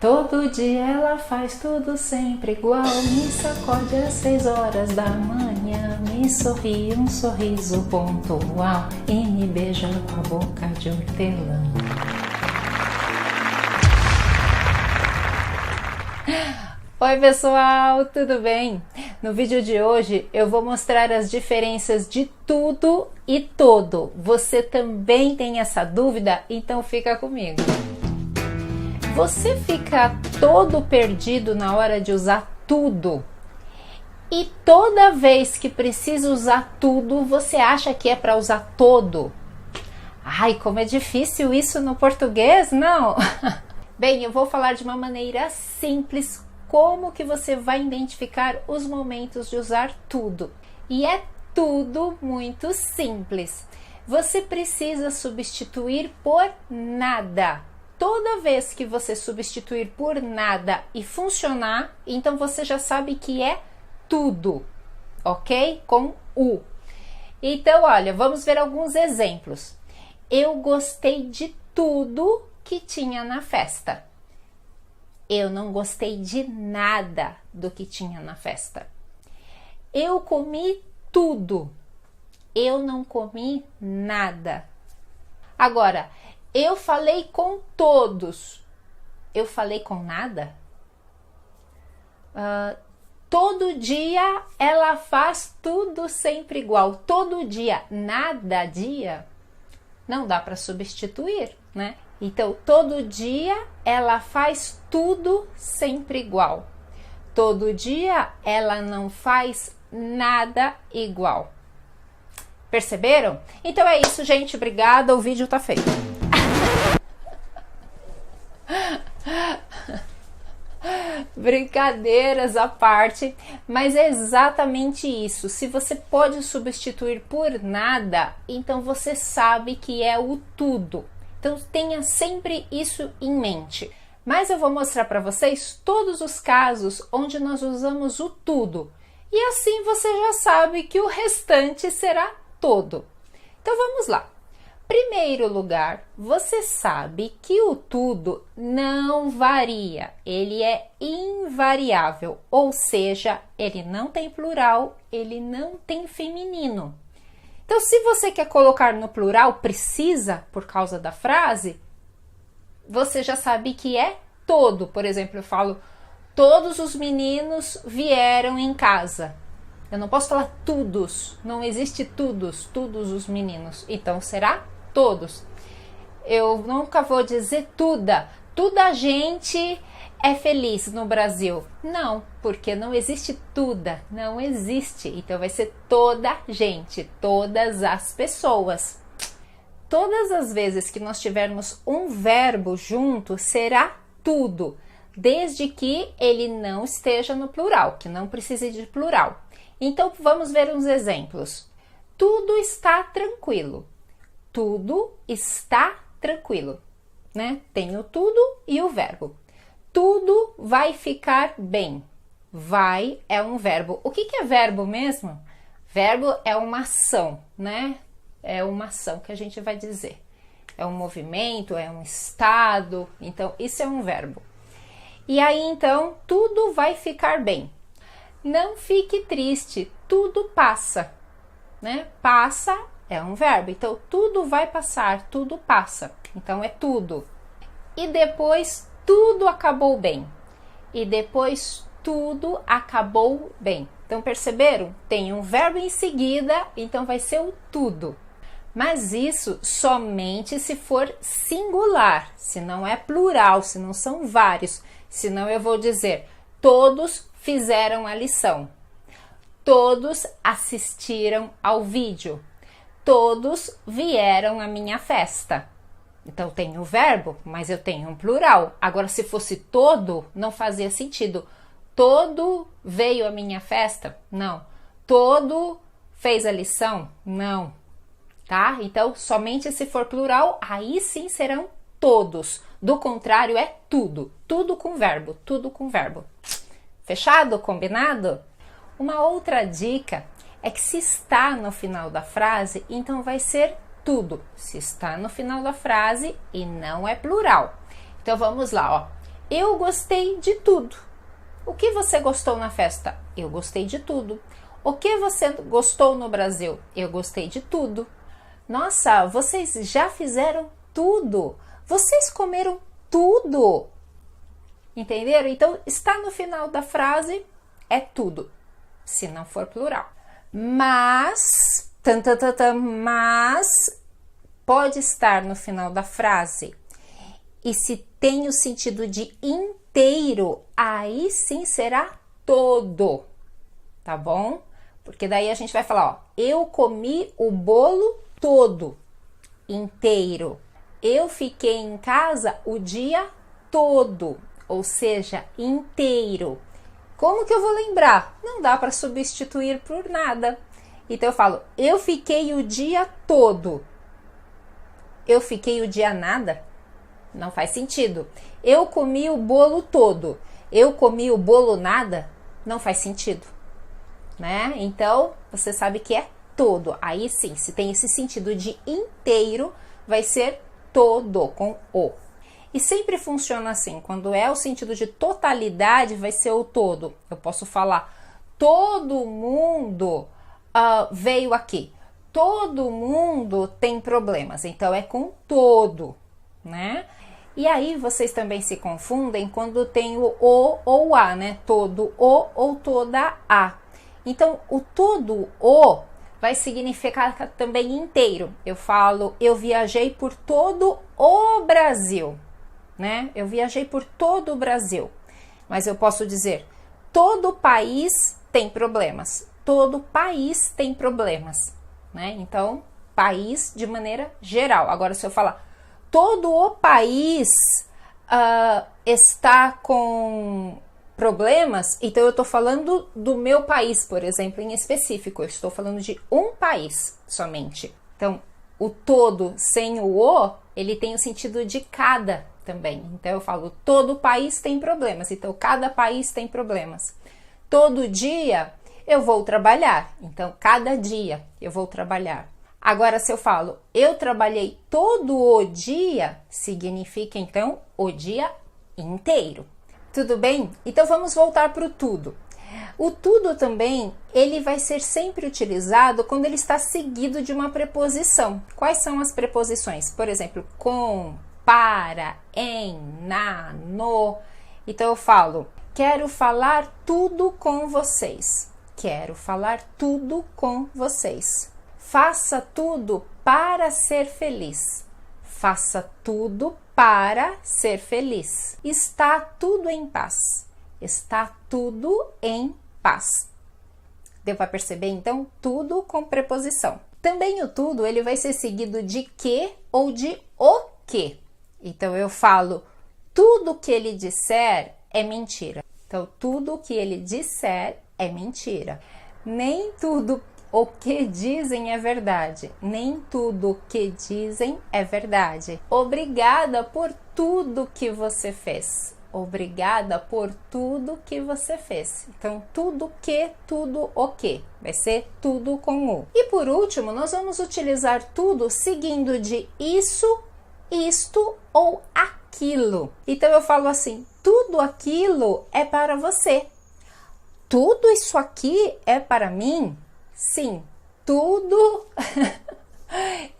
Todo dia ela faz tudo sempre igual. Me sacode às 6 horas da manhã, me sorri um sorriso pontual e me beija com a boca de hortelã. Oi pessoal, tudo bem? No vídeo de hoje eu vou mostrar as diferenças de tudo e todo. Você também tem essa dúvida? Então fica comigo. Você fica todo perdido na hora de usar tudo? E toda vez que precisa usar tudo, você acha que é para usar todo? Ai, como é difícil isso no português, não? Bem, eu vou falar de uma maneira simples como que você vai identificar os momentos de usar tudo. E é tudo muito simples. Você precisa substituir por nada. Toda vez que você substituir por nada e funcionar, então você já sabe que é tudo, ok? Com U. Então, olha, vamos ver alguns exemplos. Eu gostei de tudo que tinha na festa. Eu não gostei de nada do que tinha na festa. Eu comi tudo. Eu não comi nada. Agora, eu falei com todos. Eu falei com nada? Todo dia ela faz tudo sempre igual. Todo dia, nada dia. Não dá para substituir, né? Então, todo dia ela faz tudo sempre igual. Todo dia ela não faz nada igual. Perceberam? Então é isso, gente. Obrigada. O vídeo tá feito. Brincadeiras à parte, mas é exatamente isso. Se você pode substituir por nada, então você sabe que é o tudo. Então tenha sempre isso em mente. Mas eu vou mostrar para vocês todos os casos onde nós usamos o tudo. E assim você já sabe que o restante será todo. Então vamos lá. Primeiro lugar, você sabe que o tudo não varia, ele é invariável, ou seja, ele não tem plural, ele não tem feminino. Então, se você quer colocar no plural, precisa, por causa da frase, você já sabe que é todo. Por exemplo, eu falo, todos os meninos vieram em casa. Eu não posso falar todos, não existe todos os meninos, então será todos. Eu nunca vou dizer toda gente é feliz no Brasil. Não, porque não existe toda, não existe. Então vai ser toda gente, todas as pessoas. Todas as vezes que nós tivermos um verbo junto, será tudo, desde que ele não esteja no plural, que não precise de plural. Então vamos ver uns exemplos. Tudo está tranquilo. Tudo está tranquilo, né? Tem o tudo e o verbo. Tudo vai ficar bem. Vai é um verbo. O que é verbo mesmo? Verbo é uma ação, né? É uma ação que a gente vai dizer. É um movimento, é um estado. Então, isso é um verbo. E aí, então, tudo vai ficar bem. Não fique triste, tudo passa, né? Passa é um verbo, então tudo vai passar, tudo passa, então é tudo. E depois tudo acabou bem. E depois tudo acabou bem. Então perceberam? Tem um verbo em seguida, então vai ser o tudo. Mas isso somente se for singular, se não é plural, se não são vários. Senão eu vou dizer, todos fizeram a lição. Todos assistiram ao vídeo. Todos vieram à minha festa. Então tem o verbo, mas eu tenho um plural. Agora, se fosse todo, não fazia sentido. Todo veio à minha festa? Não. Todo fez a lição? Não. Tá? Então, somente se for plural, aí sim serão todos. Do contrário, é tudo. Tudo com verbo, tudo com verbo. Fechado? Combinado? Uma outra dica é que se está no final da frase, então vai ser tudo. Se está no final da frase e não é plural. Então vamos lá, ó. eu gostei de tudo. O que você gostou na festa? Eu gostei de tudo. O que você gostou no Brasil? Eu gostei de tudo. Nossa, vocês já fizeram tudo. Vocês comeram tudo. Entenderam? Então, está no final da frase, é tudo, se não for plural. Mas, mas, pode estar no final da frase. E se tem o sentido de inteiro, aí sim será todo, tá bom? Porque daí a gente vai falar, ó, eu comi o bolo todo, inteiro. Eu fiquei em casa o dia todo, ou seja, inteiro. Como que eu vou lembrar? Não dá para substituir por nada. Então eu falo, eu fiquei o dia todo. Eu fiquei o dia nada? Não faz sentido. Eu comi o bolo todo. Eu comi o bolo nada? Não faz sentido, né? Então, você sabe que é todo. Aí sim, se tem esse sentido de inteiro, vai ser todo com o. E sempre funciona assim, quando é o sentido de totalidade, vai ser o todo. Eu posso falar, todo mundo veio aqui. Todo mundo tem problemas, então é com todo, né? E aí vocês também se confundem quando tem o ou a, né? Todo o ou toda a. Então, o todo o vai significar também inteiro. Eu falo, eu viajei por todo o Brasil, né? Eu viajei por todo o Brasil. Mas eu posso dizer, todo país tem problemas. Todo país tem problemas, né? Então, país de maneira geral. Agora, se eu falar, todo o país está com problemas, então eu estou falando do meu país, por exemplo, em específico. Eu estou falando de um país somente. Então, o todo sem o ele tem o sentido de cada também. Então, eu falo, todo país tem problemas. Então, cada país tem problemas. Todo dia eu vou trabalhar. Então, cada dia eu vou trabalhar. Agora, se eu falo, eu trabalhei todo o dia, significa, então, o dia inteiro. Tudo bem? Então, vamos voltar para o tudo. O tudo também, ele vai ser sempre utilizado quando ele está seguido de uma preposição. Quais são as preposições? Por exemplo, com, para, em, na, no. Então, eu falo, quero falar tudo com vocês. Quero falar tudo com vocês. Faça tudo para ser feliz. Faça tudo para ser feliz. Está tudo em paz. Está tudo em paz. Deu para perceber, então? Tudo com preposição. Também o tudo, ele vai ser seguido de que ou de o que. Então, eu falo, tudo que ele disser é mentira. Então, tudo que ele disser é mentira. Nem tudo o que dizem é verdade. Nem tudo o que dizem é verdade. Obrigada por tudo que você fez. Obrigada por tudo que você fez. Então, tudo que, tudo o que. Vai ser tudo com o. E por último, nós vamos utilizar tudo seguindo de isso, isto ou aquilo. Então, eu falo assim, tudo aquilo é para você. Tudo isso aqui é para mim? Sim, tudo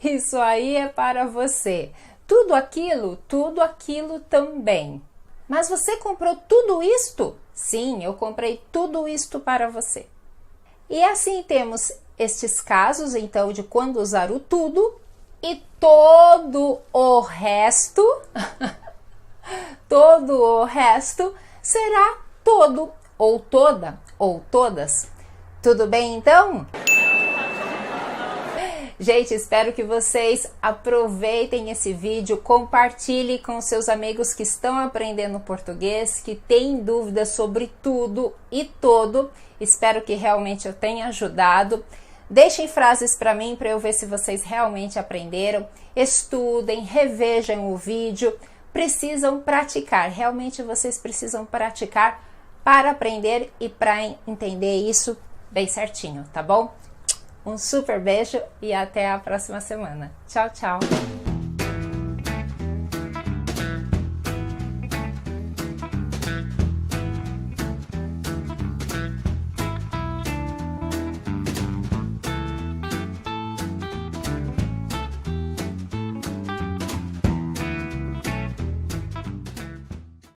isso aí é para você. Tudo aquilo também. Mas você comprou tudo isto? Sim, eu comprei tudo isto para você. E assim temos estes casos, então, de quando usar o tudo e todo o resto, todo o resto será todo ou toda ou todas. Tudo bem, então? Gente, espero que vocês aproveitem esse vídeo, compartilhe com seus amigos que estão aprendendo português, que têm dúvidas sobre tudo e todo. Espero que realmente eu tenha ajudado. Deixem frases para mim, para eu ver se vocês realmente aprenderam. Estudem, revejam o vídeo. Precisam praticar, realmente vocês precisam praticar para aprender e para entender isso bem certinho, tá bom? Um super beijo e até a próxima semana. Tchau, tchau!